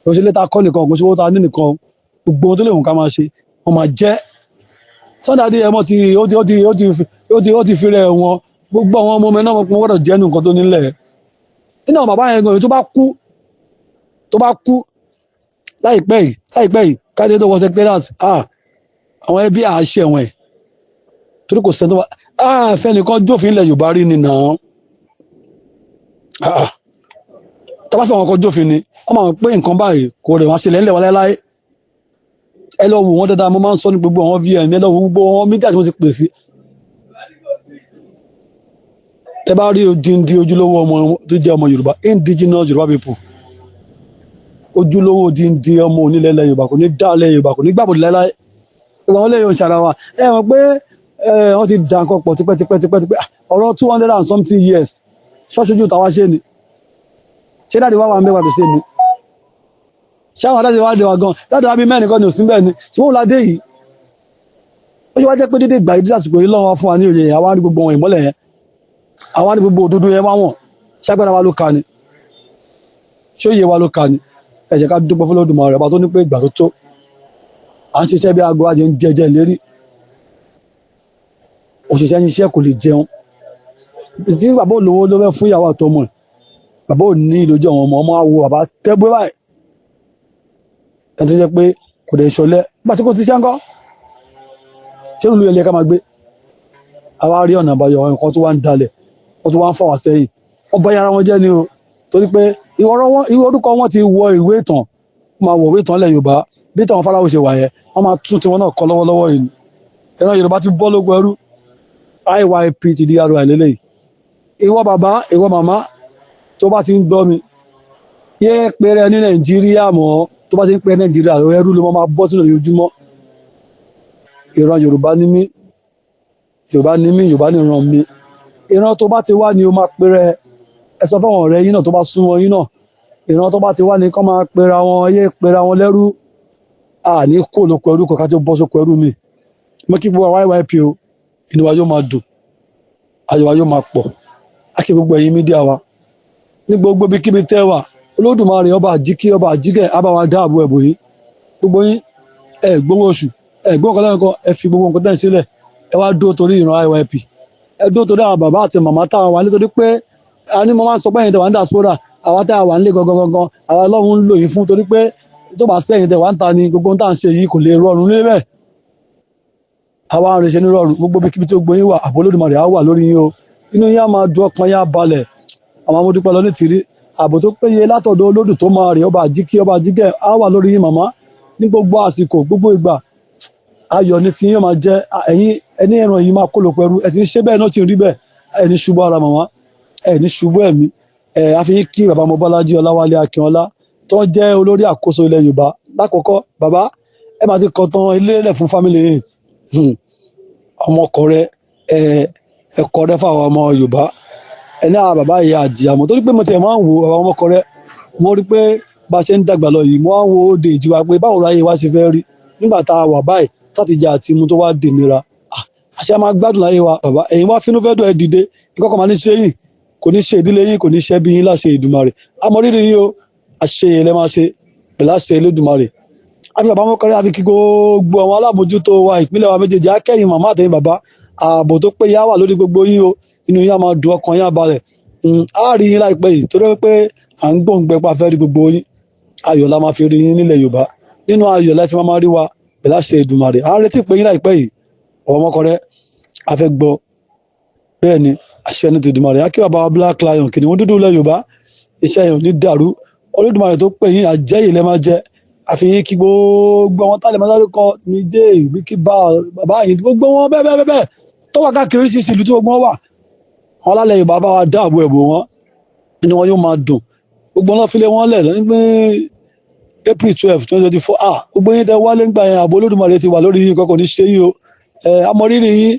Kò sí létà kọ́ nìkan, kò sí owó ta ní nìkan, gbogbo ohun tó lè wù ká máa ṣe, wọ́n máa jẹ́. Sunday Adéyẹmọ ó ti fi rẹ̀ wọn, gbogbo àwọn ọmọ ọmọ náà wọ́n gbọ́dọ̀ jẹ́ nǹkan tó nílẹ̀. nínú àwọn bàbá yẹn gan tó bá kú láìpẹ́ yìí káyọ̀dé tó wọ secretariat àwọn ẹbí àṣẹ wọn ẹ̀ torí kò sẹ́ni tó wá fẹ́nìkan jófin ilẹ̀ Yorùbá rí ni náà tọ́ba fẹ́ wọn kan jófin ni wọ́n máa ń pé nǹkan báyìí kò rẹ̀ wọ́n ṣẹlẹ̀ ńlẹ̀ wọn láéláé ẹ lọ wò wọ́n dáadáa mo máa ń sọ ní gbogbo àwọn vn ẹ lọ wò gbogbo wọn mídíà tí wọ́n ti pè sí ẹ bá rí odindi ojúlówó ọmọ tó jẹ́ ọmọ Yorùbá indigenous Yorùbá people ojúlówó odindi ọmọ onílẹ̀ ilẹ̀ Yorùbá kò ní dá ilẹ̀ Yorùbá kò ní gbàbọ̀dé láéláé ìgbà wọn lè yọ ìṣàrà wa ẹ mọ̀ pé wọ́n ti dà nǹkan pọ̀ tipẹ́ ọ̀rọ̀ 200 and something years ṣọ́ṣojú tàwa ṣe ni ṣé dáàdi wá wà mẹ́wàá tó ṣe ni ṣáwọn dáàdi wá dé wa gan dáàdi wá bí mẹ́rin kan ní òsín bẹ́ẹ̀ ni tí wọ́n ládé yìí ó ṣe wá jẹ́ pé dédé ìgbà ìdí àsìkò yìí lọ́wọ́ fún wa ní òye yẹn àwa ní gbogbo wọn ìmọ́lẹ̀ yẹn àwa ní gbogbo òdodo yẹn wá wọ̀n ṣágbára wa ló ka ni ṣó yẹ wa ló ka ni ẹ jẹ́ ká dúpẹ́ fún Olódùmarè ọba tó ní pé ìgbà tó tó à ń ṣiṣẹ́ bí aago ajé ń jẹjẹ lérí òṣìṣẹ́ ń ṣiṣẹ́ kò lè jẹun tí bàbá olówó ló fẹ́ fún ìyàwó àtọmọ ẹ̀ bàbá ò ní ìlójú àwọn ọmọ àwo bàbá tẹ́gbẹ́ báyìí ẹni tó jẹ́ pé kò dẹ̀ ṣọlẹ̀ nígbà tí kò ti ṣẹ́ ń kọ́ ṣé olú ilé ká máa gbé àwa rí ọ̀nà àbáyọ nǹkan tó wá ń dalẹ̀ wọ́n tó wá ń fà wá sẹ́yìn wọ́n bá yàrá wọn jẹ́ ni o torí pé ìwọ orúkọ wọn ti wọ ìwé ìtàn máa wọ ìwé ìtàn ilẹ̀ Yorùbá bí táwọn Fáráò ṣe wà yẹn wọ́n máa tún tiwọn náà kọ́ lọ́wọ́lọ́wọ́ yìí ìran Yorùbá ti bọ́ lógun ẹrú IYP ti di arọ àìlélẹ́yìí ìwọ bàbá ìwọ màmá tó bá ti ń gbọ́ mi yé péré ní Nàìjíríà mọ́ tó bá ti ń pẹ́ Nàìjíríà ẹrú ló máa bọ́ sínú ojúmọ́ ìran Yorùbá ní mí Yorùbá ní ìran mi ìran tó bá ti wá ni o máa péré ẹ sọ fáwọn ọ̀rẹ́ yín náà tó bá súnmọ́ yín náà ìran tó bá ti wá ni kán máa pera wọn yé pera wọn lẹ́rú ní kó lóko ẹrú kọ̀ọ̀ká tó bọ́ sóko ẹrú mi mo kí gbogbo àwọn IYP o inú wa yóò máa dùn ayọ̀ wa yóò máa pọ̀ ákè gbogbo ẹ̀yin mídíà wa ní gbogbo bí kíbi tẹ́ wà Olódùmarè ọba àjíkí ọba àjíkẹ́ á bá wa dáàbò ẹ̀bùn yìí gbogbo yín gbowó oṣù gbowó kan lẹ́yìn kan ẹ fi gbogbo nǹkan tẹ́ sílẹ̀ ẹ wá dúró torí ìran IYP ẹ dúró torí àwọn bàbá àti màmá táwọn wà nítorí pé àní mo máa ń sọ pé ẹ̀yin tẹ̀ wà ní diaspora àwa tá a wà nílé gangan àwa Ọlọ́run ń lò yín fún torí pé tó bá sẹ́yìn tẹ̀ wà ń ta ni gbogbo ohun tá à ń ṣe yìí kò lè rọrùn níbẹ̀ àwa ń rìnṣẹ́ ní rọrùn gbogbo bí kíbi tí gbogbo yín wà àbò Olódùmarè á wà lórí yín o inú yín á máa dùn ọkàn yín á balẹ̀ àwọn amúdúpẹ́ lọ ní tìrí ààbò tó péye látọ̀dọ̀ Olódù tó máa rè ọba àjíkí ọba àjíkẹ́ á wà lórí yín màmá ní gbogbo àsìkò gbogbo ìgbà ayọ̀ ní tí yín máa jẹ́ ẹ̀yin ẹni ẹran yìí máa kó lóko ẹrú ẹ ti ń ṣe bẹ́ẹ̀ náà ti rí bẹ́ẹ̀ ẹni ṣubú ara màmá ẹni ṣubú ẹ̀mí àfihàn kí bàbá Mobọ́lájí Ọláwálé Akínọlá tó jẹ́ olórí àkóso ilẹ̀ Yorùbá lákọ̀ọ́kọ́ bàbá ẹ máa ti kọ́ tán ilé rẹ̀ fún fámìlì yìí ọmọkọrẹ ẹkọrẹ fáwọn ọmọ Yorùbá ẹni àwọn bàbá yìí àjìyàmọ torí pé mo tẹ máa ń wo àwọn ọmọkọrẹ mo rí pé bá a ṣe ń dàgbà lọ yìí mo á wo òde ìjìwà pé báwo láyé wa ṣe fẹ́ rí nígbà tá a wà báyìí sátìjà àti imú tó wá dè nira àṣẹ máa gbádùn láyé wa bàbá ẹ̀yin wá fínú fẹ́ dùn ẹ dìde nǹkan kan máa ní ṣe yìí kò ní ṣe ìdílé yín kò ní ṣe bí yín láṣẹ Èdùmàrè amọrírì yín o àṣeyẹ lẹ máa ṣe pẹ̀lú àṣẹ Elédùmarè àfi bàbá mọ́kànlá àfi kí gbogbo àwọn alábòójútó wa ìpínlẹ̀ wa méjèèjì akẹ́yìn màmá àtẹ̀yìn bàbá ààbò tó péye á wà lórí gbogbo yín o inú yín á máa dùn ọkàn yín á balẹ̀ á rí yín láìpẹ́ yìí torí pé à ń gbóǹgbẹ pa fẹ́ rí gbogbo yín ayọ̀ la máa fi rí yín nílẹ̀ Yorùbá nínú ayọ̀ láti máa rí wa pẹ̀lú àṣẹ Èdùmàrè à ń retí pé yín láìpẹ́ yìí ọ̀wọ́ mọ́kànlá a fẹ́ gbọ́ bẹ́ẹ̀ ni àṣẹ ní Èdùmàrè á kí bàbá wa Black Lion kìnìún dúdú ilẹ̀ Yorùbá iṣẹ́ yẹn ò ní dàrú Olódùmarè tó pè yín àjẹ́yìn lẹ́ máa jẹ́ àfihàn kí gbogbo àwọn tálẹ̀ máa dárúkọ ní jẹ́ ìbí kí bàbá yìí gbogbo wọn bẹ́ẹ̀ tó wà káàkiri sí ìlú tí gbogbo wọn wà àwọn alálẹ̀ Yorùbá bá wa dáàbò ẹ̀bò wọn inú wọn yóò máa dùn gbogbo wọn fi lé wọn lẹ̀ ní April 12 2024 gbogbo yín tẹ wálé ń gbà yẹn ààbò Olódùmarè ti wà lórí yín kọ́kọ́ ní ṣe yín o amọ̀rírì yín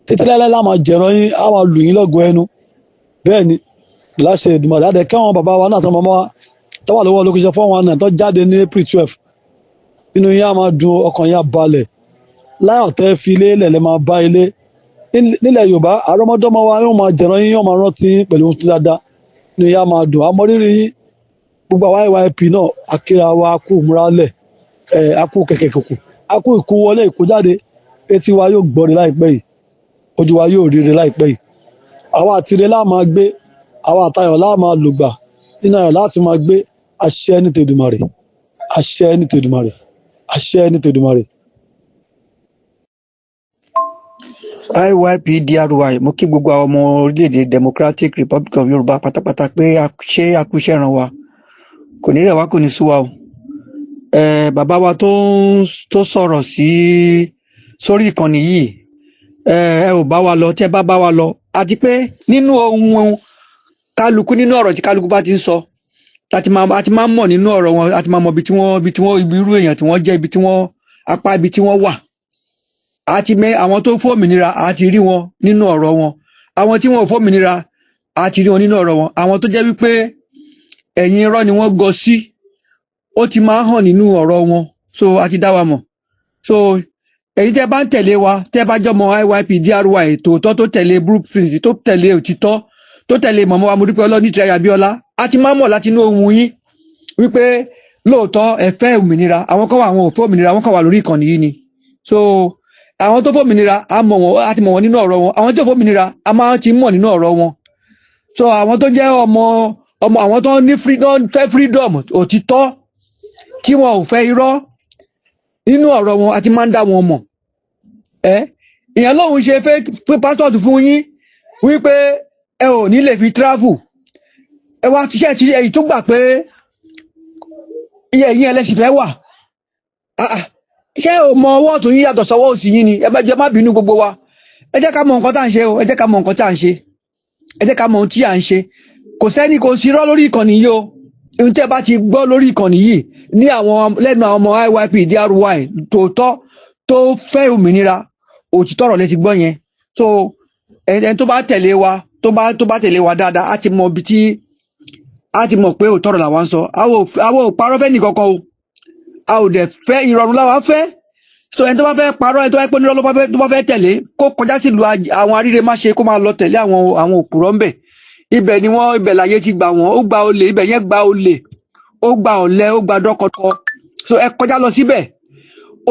títí láíláí láàmà jẹ̀rán yín á máa lù yín lọ́gọ̀ ẹnu bẹ́ẹ̀ ni láṣẹ Èdùmàrè àdẹ kí àwọn bàbá wa náà tó mọ́ tọ́wà lọ́wọ́ lókèṣẹ́ fún àwọn náà tó jáde ní April 12 inú yín á máa dùn ọkàn yín á balẹ̀ láyọ̀ tẹ́ fi ilé lẹ̀lẹ́ máa bá ilé nílẹ̀ Yorùbá àrọ́mọdọ́mọ wa yóò máa jẹ̀rán yín yóò máa rántí pẹ̀lú ohun tó dáadáa inú yín á máa dùn amọ̀rírì yín gbogbo àwa IYP náà akíra wa akú múralẹ̀ akú kẹ̀kẹ́ kòkò akú ìkú wọlé ìkú jáde etí wa yóò gbọ́re láìpẹ́ yìí ojú wa yóò ríre láìpẹ́ yìí àwa àtìrẹ láà máa gbé àwa àtayọ̀ láà máa lògbà nínú ayọ̀ láti máa gbé. Àṣẹ ní tèdùmàrè, àṣẹ ní tèdùmàrè, àṣẹ ní tèdùmàrè. IYPDRY mo kí gbogbo àwọn ọmọ orílẹ̀-èdè Democratic Republic of Yorùbá pátápátá pé ṣé a kú iṣẹ́ ìran wa, kò ní rẹ̀ wá, kò ní sú wa o. Bàbá wa tó sọ̀rọ̀ sórí ìkànnì yìí, ẹ ò bá wa lọ, tí ẹ bá wa lọ, àti pé nínú ohun kálukú, nínú ọ̀rọ̀ tí kálukú bá ti ń sọ, àti máa ń mọ̀ nínú ọ̀rọ̀ wọn, àti máa mọ̀ ibi tí wọ́n ibi irú èèyàn tí wọ́n jẹ́, ibi tí wọ́n wà. Àti àwọn tó fòmìnira àti rí wọn nínú ọ̀rọ̀ wọn, àwọn tí wọn ò fòmìnira àti rí wọn nínú ọ̀rọ̀ wọn, àwọn tó jẹ́ wípé ẹ̀yìn irọ́ ni wọ́n gọ sí, ó ti máa ń hàn nínú ọ̀rọ̀ wọn, so a ti dá wa mọ̀. So èyí tẹ́ bá ń tẹ̀lé wa, tẹ́ bá jọmọ IYPDRY tòótọ́, tó tẹ̀lé blueprint, tó tẹ̀lé òtítọ́, tó tẹ̀lé mọ̀mọ́ wa Modúpẹ́ Ọlọ́runnítíráyọ̀ Abíọ́lá, a ti máa ń mọ̀ láti inú ohun yín wípé lóòótọ́ ẹ fẹ́ òmìnira. Àwọn kan wà, àwọn ò fẹ́ òmìnira, wọ́n kàn wà lórí ìkànnì yìí ni. So àwọn tó fòmìnira a ti mọ̀ wọn nínú ọ̀rọ̀ wọn, àwọn tó fòmìnira a máa ti mọ̀ nínú ọ̀rọ̀ wọn. So àwọn tó jẹ́ ọmọ àwọn tó ní fẹ́ freedom òtítọ́, tí wọn ò fẹ́ irọ́ nínú ọ̀rọ̀ wọn, a ti máa ń dá wọn mọ̀. Ìyẹn lóhun ṣe fẹ́ passport fún yín wípé ẹ ò ní lè fi travel. Ẹ wá tíṣẹ́ tí èyí tó gbà pé ẹ̀yin ẹlẹ́sìn fẹ́ wà. Ṣé o mọ ọwọ́ ọ̀tún yín yàtọ̀ sọ́wọ́ òsì yín ni? Ẹ má bínú gbogbo wa. Ẹ jẹ́ ká mọ nǹkan tá à ń ṣe o. Ẹ jẹ́ ká mọ nǹkan tá à ń ṣe. Ẹ jẹ́ ká mọ ohun tí à ń ṣe. Kò sí irọ́ lórí ìkànnì yìí o. Ohun tí ẹ bá ti gbọ́ lórí ìkànnì yìí ní lẹ́nu àwọn ọmọ IYPDRY tòótọ́ tó fẹ́ òmìnira, òtítọ́ ọ̀rọ̀ lẹ ti gbọ́ yẹn. So ẹni tó bá tẹ̀lé wa, tó bá tẹ̀lé wa dáadáa, á ti mọ ibi tí á ti mọ̀ pé òótọ́ ọ̀rọ̀ làwa ń sọ. Àwọn ò parọ́ fẹ́ nìkankan o. A ò dẹ̀ fẹ́ ìrọ̀rùn láwa fẹ́. So ẹni tó bá fẹ́ parọ́, ẹni tó bá pé nírọ́ tó bá fẹ́ tẹ̀lé, kó kọjá sílùú àwọn aríre má ṣe, kó máa lọ tẹ̀lé àwọn òpùrọ́ ńbẹ̀. Ibẹ̀ láyé ti gbà wọ́n. Ó gba olè, ibẹ̀ yẹn gba olè, ó gba ọ̀lẹ, ó gba dọ́kọtọ. So ẹ kọjá lọ síbẹ̀.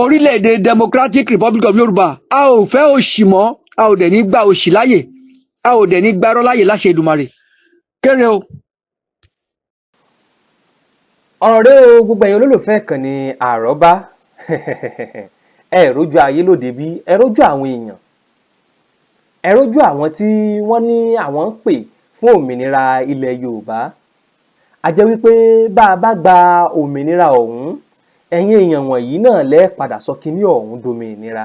Orílẹ̀-èdè Democratic Republic of Yorùbá, a ò fẹ́ òṣì mọ́, a ò dẹ̀ ní gba òṣì láyè, a ò dẹ̀ ní gba irọ́ láyè láṣẹ Èdùmàrè. Kéré o. ọ̀rọ̀ rẹ o, gbogbo ẹ̀yin olólùfẹ́ ìkànnì àrọ́bá. Ẹ rójú ayé lóde bí, ẹ rójú àwọn èèyàn, ẹ rójú àwọn tí wọ́n ní àwọn ń pè fún òmìnira ilẹ̀ Yorùbá. A jẹ́ wípé bá a bá gba òmìnira ọ̀hún, ẹ̀yin èèyàn wọ̀nyí náà lẹ́ padà sọ kíní ọ̀hún dominira.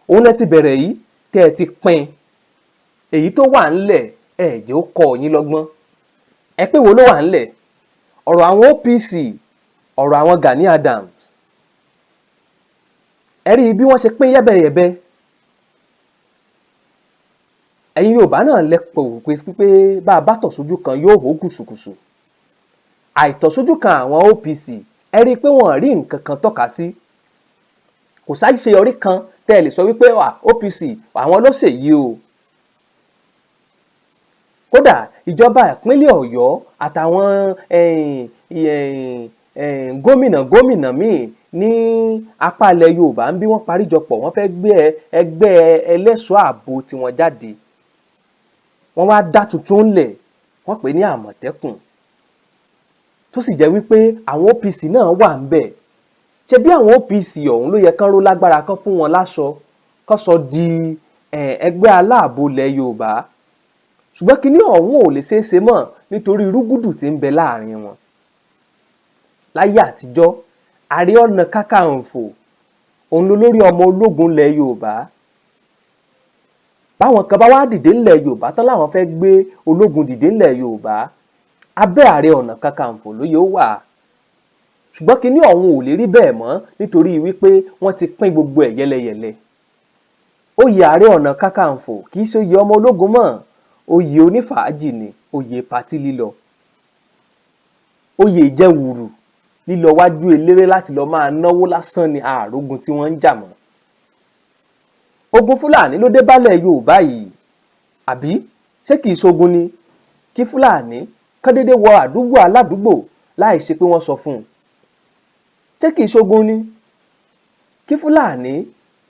Òun lẹ ti bẹ̀rẹ̀ yìí, tẹ́ ẹ ti pín èyí tó wà ńlẹ̀, ẹ jẹ́ ó kọ́ yín lọ́gbọ́n. Ẹ pé wo ló wà ńlẹ̀? Ọ̀rọ̀ àwọn OPC, ọ̀rọ̀ àwọn Gani Adams. Ẹ rí bí wọ́n ṣe pín yẹ́bẹ̀yẹ̀bẹ̀. Ẹ̀yin Yorùbá náà lẹ́pọ̀ pé bá a bá tọ̀ sójú kan yóò hó kùsùkùsù. Àìtọ́sójú kan àwọn OPC, ẹ rí i pé wọ́n rí nǹkan kan tọ́ka sí. Kò sáṣeyọrí kan tẹ́ ẹ lè sọ wípé OPC àwọn ló ṣèyí o. Kódà ìjọba ìpínlẹ̀ Ọ̀yọ́ àtàwọn gómìnà míì ní apá ilẹ̀ Yorùbá ń bí wọ́n paríjọpọ̀, wọ́n fẹ́ gbé ẹgbẹ́ ẹlẹ́ṣọ́ ààbò tiwọn jáde. Wọ́n wá dá tuntun ńlẹ̀, wọ́n pè ní Àmọ̀tẹ́kùn, tó sì jẹ́ wípé àwọn OPC náà wà ń bẹ̀. Ṣé bí àwọn OPC ọ̀hún ló yẹ kán ró lágbára kan fún wọn láṣọ, kán sọ di ẹgbẹ́ aláàbò ilẹ̀ Yorùbá. Ṣùgbọ́n kíní ọ̀hún ò lè ṣeéṣe mọ́ nítorí rúgúdù tí ń bẹ láàrin wọn. Láyé àtijọ́, Ààrẹ Ọ̀nà Kakanfò òun ló lórí ọmọ ológun ilẹ̀ Yorùbá. Báwọn kan bá wá dìde ńlẹ̀ Yorùbá tán láwọn fẹ́ gbé ológun dìde ńlẹ̀ Yorùbá, abẹ́ Ààrẹ Ọ̀nà Kakanfò ló yóò wà. Ṣùgbọ́n kíní ọ̀hún ò lè rí bẹ́ẹ̀ mọ́ nítorí wípé wọ́n ti pín gbogbo ẹ̀ yẹlẹyẹlẹ. Oyè Ààrẹ Ọ̀nà Kakanfò kì í ṣe oyè ọmọ ológun mọ́, oyè onífàájì ni, oyè patí lílọ, oyè ìjẹwùrù, lílọ wájú eléré láti lọ máa náwó lásán ni àrògùn tí wọ́n ń jà mọ́. Ogun Fúlàní ló dé bálẹ̀ Yorùbá yìí, àbí ṣé kìí ṣogun ni kí Fúlàní kán dédé wọ àdúgbò aládùúgbò láì ṣe pé wọ́n sọ fún un? Ṣé kìí ṣogun ni kí Fúlàní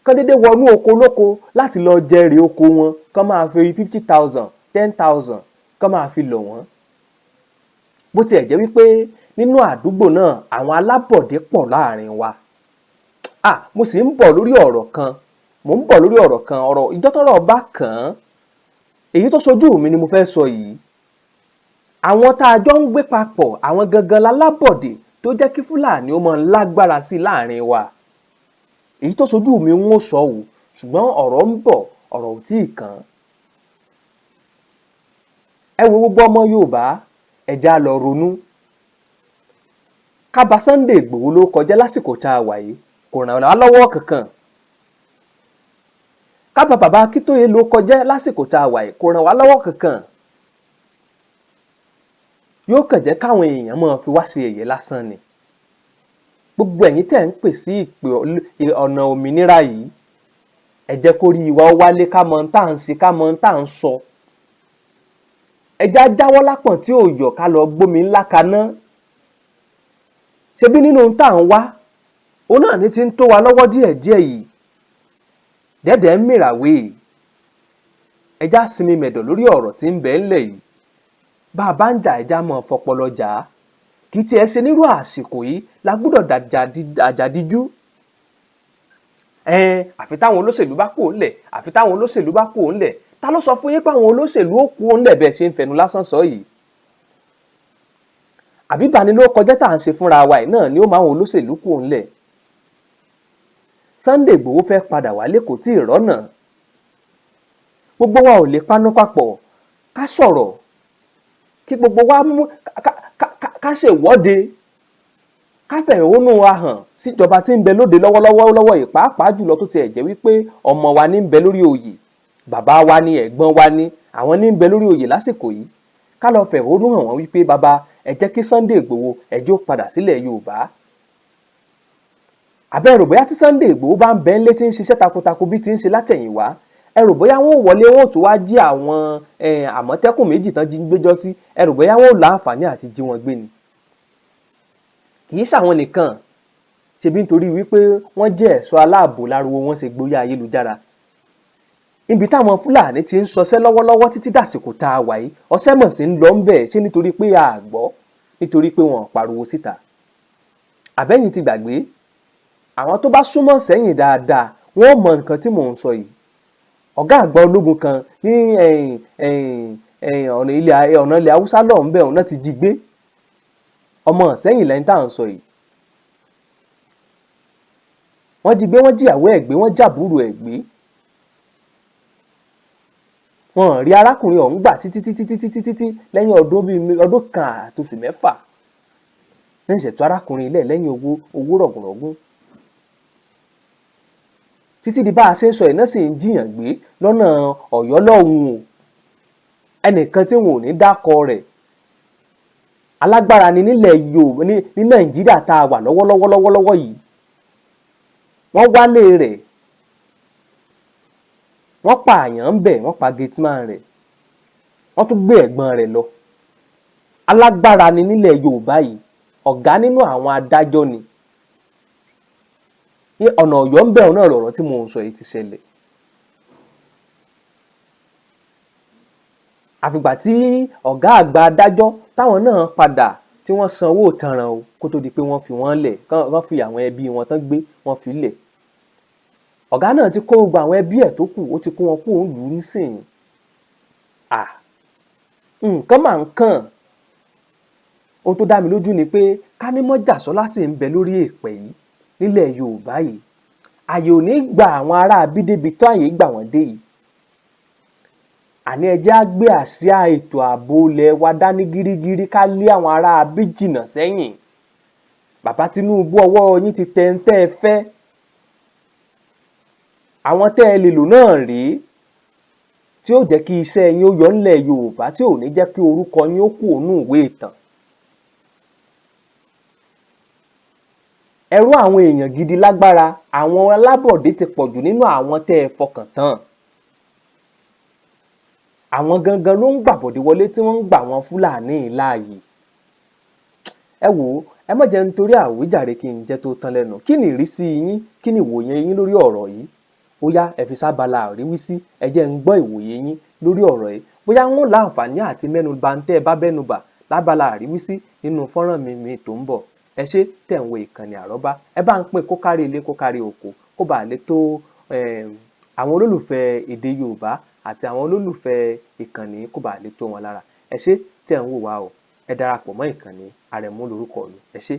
kán dédé wọnú oko lóko láti lọ jẹrè oko wọn, kán máa fi 50,000 10,000 kán máa fi lọ̀ wọ́n? bó tiẹ̀ jẹ́ wípé nínú àdúgbò náà àwọn alábọ̀dé pọ̀ láàrin wa. Mo sì ń bọ̀ lórí ọ̀rọ̀ kan ọ̀rọ̀ ìjọ́tọ́rọ̀ bá kàn án èyí tó sojú mi ni mo fẹ́ sọ yìí. Àwọn tá a jọ ń gbé papọ̀ àwọn gangan lálábọ̀dé tó jẹ́ kí Fúlàní ó máa lágbára sí láàrin wa. Èyí tó sojú mi ń sọ ò ṣùgbọ́n ọ̀rọ̀ ń bọ̀ ọ̀rọ̀ ò tíì kàn. Ẹ wo gbogbo ọmọ Yorùbá ẹ jẹ́ á lọ ronú. Ká ba Sunday Ìgbòho ló kọjá lásìkò tá a wà yìí kò ràn wá lọ́wọ́ kankan. Ká ba bàbá Akíntóyè ló kọjá lásìkò tá a wà yìí kò ràn wá lọ́wọ́ kankan. Yóò kàn jẹ́ káwọn èèyàn máa fi wá ṣe yẹ̀yẹ́ lásán ni. Gbogbo ẹ̀yin tẹ́ ń pè sí ìpè ọ̀nà òmìnira yìí ẹ jẹ́ kó rí ìwà ó wálé ká mọ ohun tá à ń ṣe ká mọ ohun tá à ń sọ. Ẹ jẹ́ á jáwọ́ lápọ̀n tí ò yọ̀ ká lọ gbómi ńlá kaná. Ṣebí nínú ohun tá à ń wá òun náà ní ti ń tó wa lọ́wọ́ díẹ̀díẹ̀ yìí. Dẹ́dẹ̀ ń mìràwé. Ẹ jẹ́ á sinmi mẹ̀dọ̀ lórí ọ̀rọ̀ tí ń bẹ ńlẹ̀ yìí. Bá a bá ń jà ẹ jẹ́ á máa fọpọlọ jà á. Kì í tiẹ̀ ṣe nírú àsìkò yìí la gbọ́dọ̀ àjàdíjú. Àfi táwọn olóṣèlú bá kò ńlẹ̀ àfi táwọn olóṣèlú bá kò ńlẹ̀. Ta ló sọ fún yín pé àwọn olóṣèlú ó kú ńlẹ̀ bẹ́ẹ̀ ṣe ń fẹnu lásán sọ yìí? Àbí ìbanilórúkọjẹ́ tá à ń ṣe fúnra wa yìí náà ni ó máa àwọn olóṣèlú kù ńlẹ̀. Sunday Ìgbòho fẹ́ padà wálé kò tí ì rọ́nà. Gbogbo wa ò lè paná papọ̀ ká sọ̀rọ̀ kí gbogbo wa mú ká ṣèwọ́de ká fẹ̀hónú wa hàn síjọba tí ń bẹ lóde lọ́wọ́lọ́wọ́ yìí pàápàá jùlọ tó tiẹ̀ jẹ́ wípé ọmọ wa ní ń bẹ lórí oyè bàbá wa ní ẹ̀gbọ́n wa ní àwọn ní ń bẹ lórí oyè lásìkò yìí ká lọ fẹ̀hónú hàn wọ́n wípé bàbá ẹ jẹ́ kí Sunday Ìgbòho ẹ jẹ́ ó padà sílẹ̀ Yorùbá. Àbẹ́ rò bóyá tí Sunday Ìgbòho bá ń bẹ ńlé tí ń ṣiṣẹ́ takuntakun bí ti ń ṣe látẹ̀yìnwá ẹ rò bóyá wọn ò wọlé wọn ò tún wá jí àwọn àmọ̀tẹ́kùn méjì tán jí gbéjọ́ sí ẹ rò bóyá wọn ò láǹfààní àti jí wọn gbé ni. Kì í ṣàwọn nìkan ṣebí nítorí wípé wọ́n jẹ́ ẹ̀ṣọ́ aláàbò láriwo wọn ṣe gborí ayélujára. Ibi táwọn Fúlàní ti ń ṣọṣẹ́ lọ́wọ́lọ́wọ́ títí dàsìkò tá a wà yìí ọṣẹ́ mọ̀ sí ń lọ ń bẹ̀ ṣé nítorí pé a gbọ́ nítorí pé wọn ò pariwo síta. Àbẹ́yìn ti gbàgbé àwọn tó bá súnmọ́ sẹ́yìn dáadáa wọ́n mọ nǹkan tí mò ń sọ yìí. Ọ̀gá àgbà ológun kan ní ọ̀nà ilẹ̀ Haúsá lọ́hùn bẹ́ẹ̀ ọ̀nà ti jí gbé ọmọ sẹ́yìn lẹ́yìn tá à ń sọ yìí. Wọ́n jí gbé wọ́n jíyàwó ẹ̀ gbé wọ́n jàbúrò ẹ̀ gbé. Wọ́n rí arákùnrin ọ̀hún gbà títí lẹ́yìn ọdún kan àtoṣù mẹ́fà lẹ́yìn ìṣẹ̀tọ́ arákùnrin ilẹ̀ lẹ́yìn owó rọ̀gùnrọ̀gùn. Títí di bá a ṣe ń sọ iná sì ń jiyàn gbé lọ́nà Ọ̀yọ́ lọ́hùn o. Ẹnìkan tí wọn ò ní dákọ rẹ̀ alágbára ni nílẹ̀ Yorùbá ní Nàìjíríà tá a wà lọ́wọ́lọ́wọ́ yìí. Wọ́n wálé rẹ̀ wọ́n pa àyàn ń bẹ̀ wọ́n pa gateman rẹ̀ wọ́n tún gbé ẹ̀gbọ́n rẹ̀ lọ. Alágbára ni nílẹ̀ Yorùbá yìí ọ̀gá nínú àwọn adájọ́ ni. Ní ọ̀nà Ọ̀yọ́ ń bẹ̀ náà lọ̀rọ̀ tí mò ń sọ yìí ti ṣẹlẹ̀. Àfìgbà tí ọ̀gá àgbà adájọ́ táwọn náà padà tí wọ́n san owó ìtanràn o kó tó di pé wọ́n fi wọ́n lẹ̀ wọ́n fi àwọn ẹbí wọn tán gbé wọ́n fi lẹ̀. Ọ̀gá náà ti kó gbogbo àwọn ẹbí ẹ̀ tó kù ó ti kó wọn kúrò lù ú nísìnyí. Nǹkan máa ń kàn. Ohun tó dá mi lójú ni pé Kánímọ́jàsọ́lá sì ń bẹ lórí èèpẹ̀ yìí nílẹ̀ Yorùbá yìí. Àyè ò ní gba àwọn ará abídébi tó àyè gbà wọ́n dé yìí. Àní ẹ jẹ́ á gbé àsíá ètò ààbò ilẹ̀ wa dání gírígírí ká lé àwọn ará abí jìnnà sẹ́yìn. Bàbá Tinubu ọwọ́ yín ti tẹ ń tẹ́ ẹ fẹ́. Àwọn tẹ́ ẹ lè lò náà rèé tí ó jẹ́ kí iṣẹ́ yín ó yọ ńlẹ̀ Yorùbá tí ò ní jẹ́ kí orúkọ yín ó kù ònú ìwé ìtàn. Ẹ̀rù àwọn èèyàn gidi lágbára àwọn alábọ̀dé ti pọ̀jù nínú àwọn tẹ́ ẹ fọkàn tán. Àwọn gangan ló ń gbàbọ̀dé wọlé tí wọ́n ń gbà wọn Fúlàní láàyè. Ẹ wò ó ẹ má jẹ́ nítorí àwíjàre kí n jẹ́ tó tán lẹ́nu. Kí ni ìrísí yín kí ni ìwòye yín lórí ọ̀rọ̀ yìí? Ó yá ẹ fi sábàlá àríwísí ẹ jẹ́ ń gbọ́ ìwòye yín lórí ọ̀rọ̀ yìí. Bóyá wọ́n láǹfààní àti mẹ́nuba ń tẹ́ ẹ bá bẹ́nubà lábala àríwísí nínú fọ́nrán mi tó ń bọ̀. Ẹ ṣé tẹ̀ ń wo ìkànnì àrọ́bá, ẹ bá ń pín kó kárí ilé kó kárí oko kó bàa lè tó àwọn olólùfẹ́ èdè Yorùbá àti àwọn olólùfẹ́ ìkànnì kó bàa lè tó wọn lára. Ẹ ṣé tẹ̀ ń wò wá o, ẹ darapọ̀ mọ́ ìkànnì Àrẹ̀mú lórúkọ mi. Ẹ ṣé.